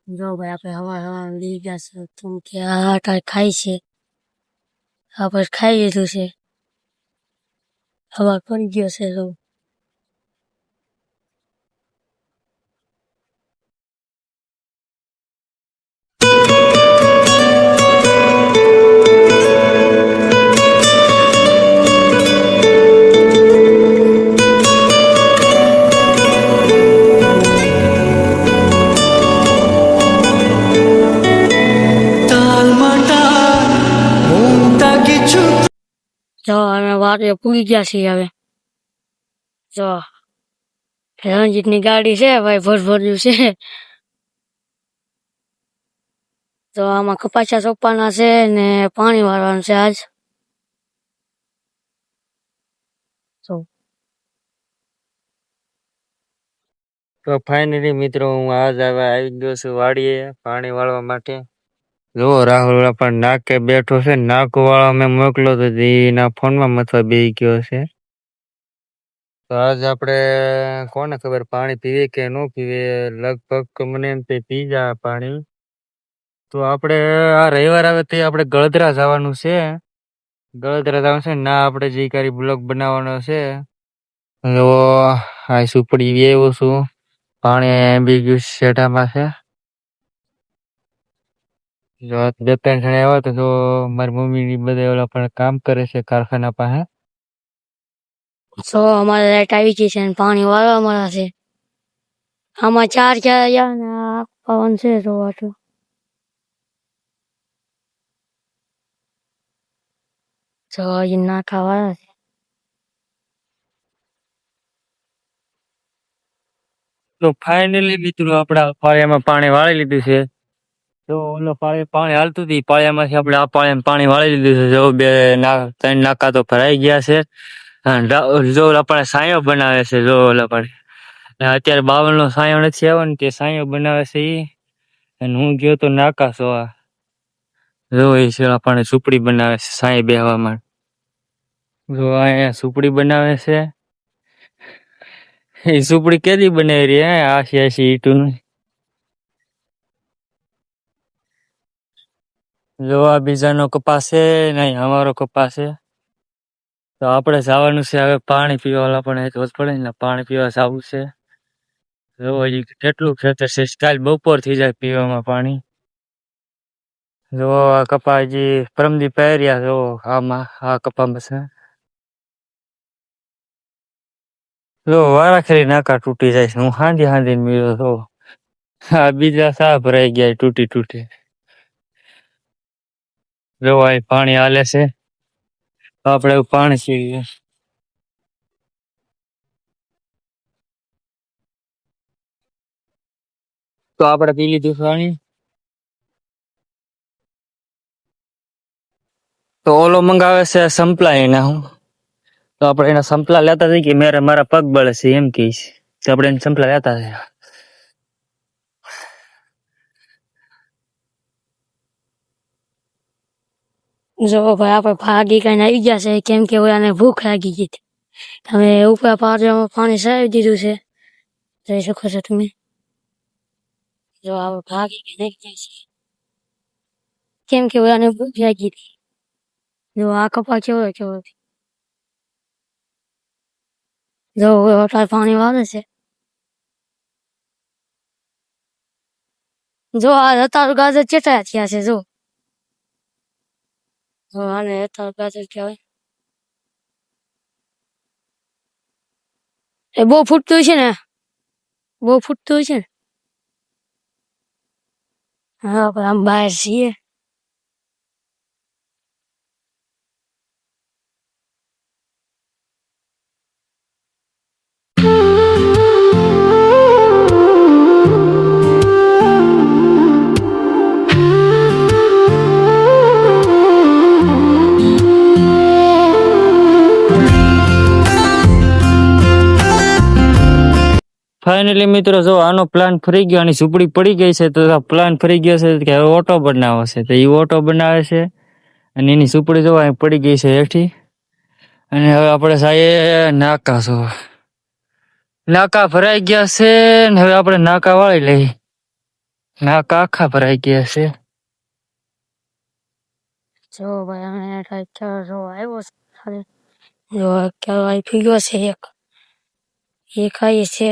જો ભાઈ આપણે હવા લઈ ગયા છે તું કે આ કાંઈ ખાય છે આપણે ખાઈ લીધું છે હવા કરી ગયો છે જો જો અમે વારે પૂરી ગયા છીએ હવે જો રણજીતની ગાડી છે ભાઈ ભરભર્યું છે તો આમાં કપાસિયા સોંપવાના છે ને પાણી વાળવાનું છે આજ તો ફાઇનલી મિત્રો હું આજ આવી ગયો છું વાડીએ પાણી વાળવા માટે. જો રાહુલ પણ નાકે બેઠો છે, નાક વાળા મેં મોકલો તો એના ફોનમાં મથવા બેસી ગયો છે. તો આજ આપણે કોને ખબર પાણી પીવે કે ન પીવે, લગભગ મને એમ પી જાય પાણી. તો આપણે આ રવિવાર આવે તે આપણે ગળદરા જવાનું છે. ગળદરા જવાનું છે ના આપણે જે કરી બ્લોગ બનાવવાનો છે. તો આ સુપડી વેવું છું, પાણી એમ્બી ગયું શેઠામાં છે. જો 2-3 જણા આવ્યા તો મારી મમ્મી ની બધા ઓલા પણ કામ કરે છે કારખાના પાસે. તો અમારે લાઈટ આવી ગઈ છે પાણી વાળવા મળ્યા છે. આમાં 4 ક્યાં ને પવન છે જોવા તો એ નાખા વાળા છે. તો ફાઇનલી મિત્રો આપડા પાળિયામાં પાણી વાળી લીધું છે. તો ઓલો પાણી હાલતું હતું પાળિયામાંથી આપણે આ પાળિયામાં પાણી વાળી લીધું છે. જો 3 નાકા તો ભરાઈ ગયા છે. જો આપણે સાયો બનાવે છે. જો ઓલા પણ અત્યારે 52 નો સાયો નથી આવ્યો ને તે સાયો બનાવે છે ઈ. અને હું ગયો તો નાકા સોવા. જો એ છે આપણે ઝૂંપડી બનાવે છે સાય બેહવા માટે. જો અહીંયા ઝૂંપડી બનાવે છે. એ ઝૂંપડી કેદી બનાવી રહી હે 80 ઈંટું. જો આ બીજાનો કપાસ છે નહીં અમારો કપાસ છે. તો આપણે જવાનું છે હવે પાણી પીવા પણ એ જ પડે ને પાણી પીવા જવું છે. જો હજી કેટલું ખેતર છે, કાલ બપોર થઈ જાય પીવામાં પાણી. જો આ કપાજી પરમદી પહેર્યા જો આમાં આ કપામાં છે. જો વારાખરી નાકા તૂટી જાય છે. હું હાંધી મેળ્યો તો આ બીજા સા ભરાઈ ગયા તૂટી. જો આ પાણી હાલે છે, આપણે પાણી પીએ. તો આપણે પી લીધું પાણી. તો ઓલો મંગાવે છે સંપલા એના. હું તો આપણે એના સંપલા લેતા જઈએ કે મારા પગ બળે છે એમ કહીશ. તો આપણે એને સંપલા લેતા જઈએ. જો ભાઈ આપણે ભાગી કઈને આવી ગયા છે કેમ કે ઓલાને ભૂખ લાગી ગઈ હતી. તમે ઉપર પાણી સરાવી દીધું છે, જોઈ શકો છો તમે. જો આપણે ભાગી કઈને આવી ગયા છે કેમ કે ઓલાને ભૂખ લાગી હતી. જો આ કપા કેવો જો અત્યારે પાણી વાળે છે. જો આ અત્યારે ગાજર ચેટા થયા છે. જો આને અત્યારે ગાજર કહેવાય. એ બહુ ફૂટતું છે ને, હા પણ આમ બહાર છીએ. ફાઇનલી મિત્રો જો આનો પ્લાન ફરી ગયો, આની ઝૂંપડી પડી ગઈ છે તો પ્લાન ફરી ગયો છે કે હવે ઓટો બનાવો છે. તો એ ઓટો બનાવે છે અને એની ઝૂંપડી જો અહીં પડી ગઈ છે હેઠી. અને હવે આપણે સાહેબ નાકા ભરાઈ ગયા છે ને હવે આપણે નાકા વાળી લઈ. નાક આખા ભરાઈ ગયા છે. જો ભાઈ અમે ટ્રેક્ટર જો આવ્યો છે જો કહેવાય ફીગો છે એક આઈ છે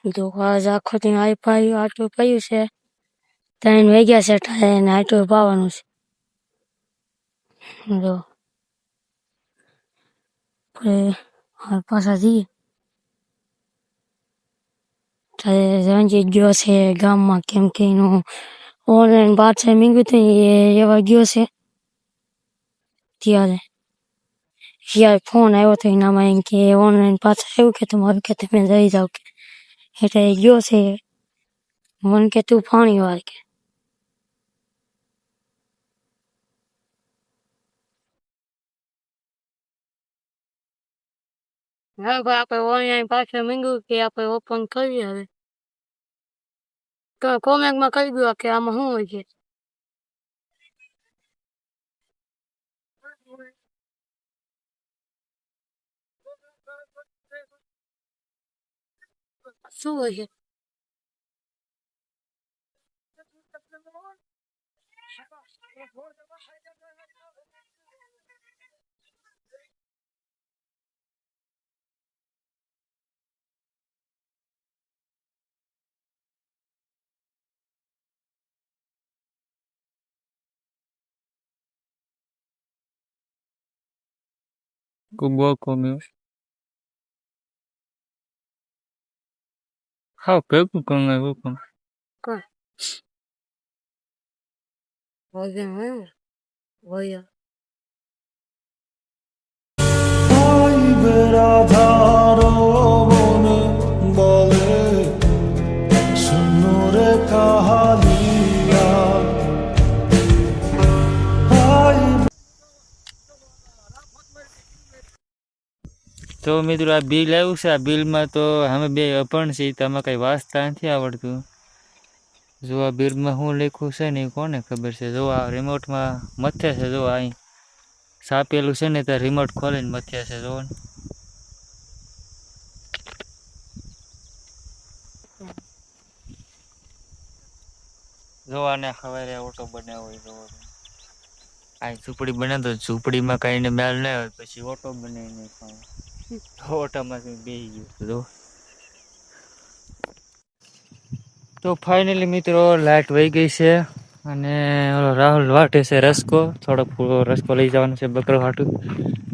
જો આજ આખો દી આઈ પાયું આટલું પડ્યું છે 3 વાગ્યા છે ટાયર ને આટલું પાવાનું છે જો પાછા જઈએ રંજીત ગયો છે ગામમાં કેમ કે એનું ઓનલાઈન પાર્સલ માંગ્યું હતું એ એવા ગયો છે ત્યારે ફોન આવ્યો હતો એનામાં એમ કે ઓનલાઈન પાર્સલ આવ્યું કે તમારું કે તમે જઈ જાઓ કે એટલે એ ગયો છે મને કે તું પાણી વાર કે હા ભાઈ આપણે ઓનલાઈન પાર્સલ માંગ્યું કે આપણે ઓપન કરીએ હવે તો કોમેન્ટમાં કહી દો કે આમાં શું હોય છે શું હોય છે બહુ કોમ્યું હા ભેગું કરી નાખ્યું વજન હોય বেড়াধারো মনে বলে সুন্দরে কাহালিয়া તો મિત્રો આ બિલ આવ્યું છે આ બિલમાં તો અમે બે અભણ છીએ તો આમાં કઈ વાંચતા નથી આવડતું જો આ બિલમાં શું લખ્યું છે ને એ કોને ખબર છે જો આ રિમોટમાં મથે છે જો અહીં છાપેલું છે ને ત્યાં રિમોટ ખોલીને મથે છે જો આને ખબર ઓટો બનાવ્યો હોય તો આ ઝૂંપડી બનાવતો ઝૂંપડીમાં કઈ ને મેલ ના હોય પછી ઓટો બનાવીને ખાવ ઓટામાં બેસી ગયું જો તો ફાઇનલી મિત્રો લાઈટ વહી ગઈ છે અને રાહુલ વાટે છે રસકો થોડોક પૂરો રસકો લઈ જવાનો છે બકરો હાટું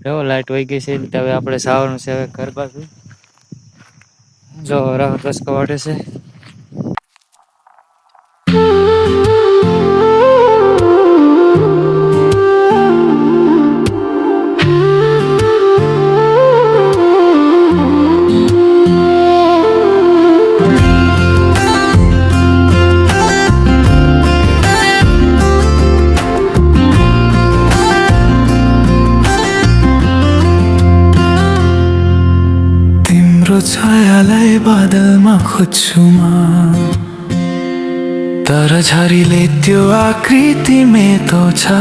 જો લાઈટ વહી ગઈ છે હવે આપણે જવાનું છે હવે ઘર બાજુ જો રાહુલ રસકો વાટે છે छायालाई बादलमा खोज्छु म तर झरीले त्यो आकृति मेतो छ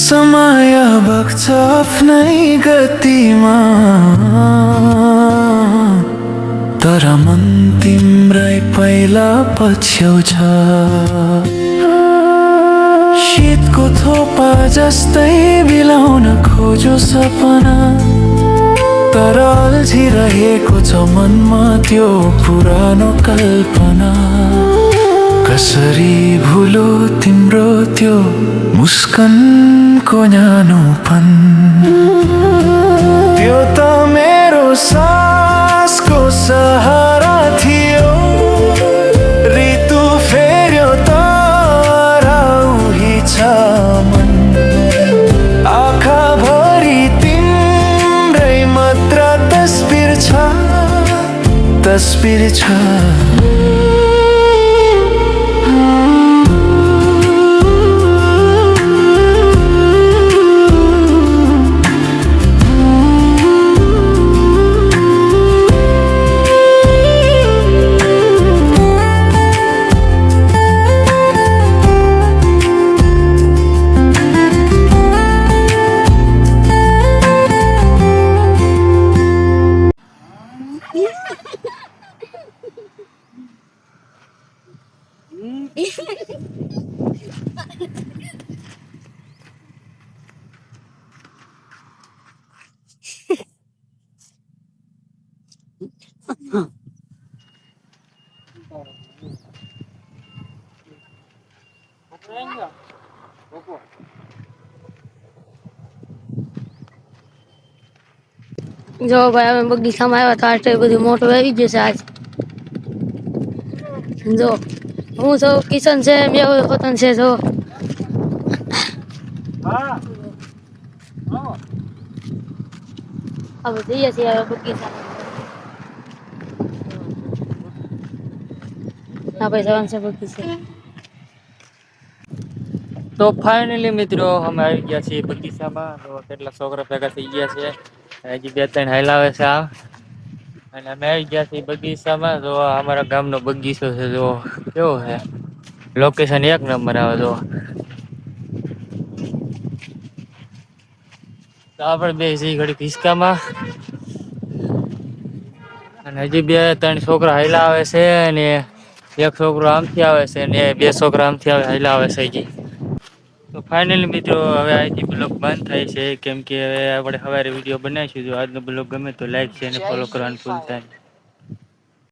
समय बग्छ आफ्नै गतिमा तर मन तिम्रै पहिला पछ्याउँछ शीतको थोपा जस्तै बिलाउन खोजो सपना तर अल्झिरहेको छ मनमा त्यो पुरानो कल्पना कसरी भुलो तिम्रो त्यो मुस्कानको न्यानोपन त्यो त मेरो सासको सहारा थियो ऋतु फेर्यो तर उही छ मन आँखाभरि तिम्रै मात्र तस्बिर छ જો ભાઈ અમે બગીચામાં આવ્યા તો આટલું બધું મોટું આવી ગયું છે આજ. જો હું છો કિશન છે મેં હોતન છે જો હવે જઈએ છીએ હવે બગીચામાં. હા ભાઈ જવાનું છે બગીચે. તો ફાઇનલી મિત્રો અમે આવી ગયા છીએ બગીચામાં. તો કેટલા છોકરા ભેગા થઈ ગયા છે, હજી 2-3 હલાવે છે આ. અને અમે આવી ગયા છીએ બગીચામાં. જો અમારા ગામનો બગીચો છે, જો કેવો છે, લોકેશન 1 નંબર આવે. જો તો આપણે બે જઈ ઘડી હિસકામાં, અને હજી 2-3 છોકરા હલા આવે છે, અને એક છોકરો આમથી આવે છે, ને 2 છોકરા આમથી હલા આવે છે હજી. તો ફાઇનલી મિત્રો હવે આજથી બ્લોગ બંધ થાય છે, કેમ કે હવે આપણે સવારે વિડીયો બનાવીશું. જો આજનો બ્લોગ ગમે તો લાઈક છે અને ફોલો કરવાનું ભૂલતા નહીં.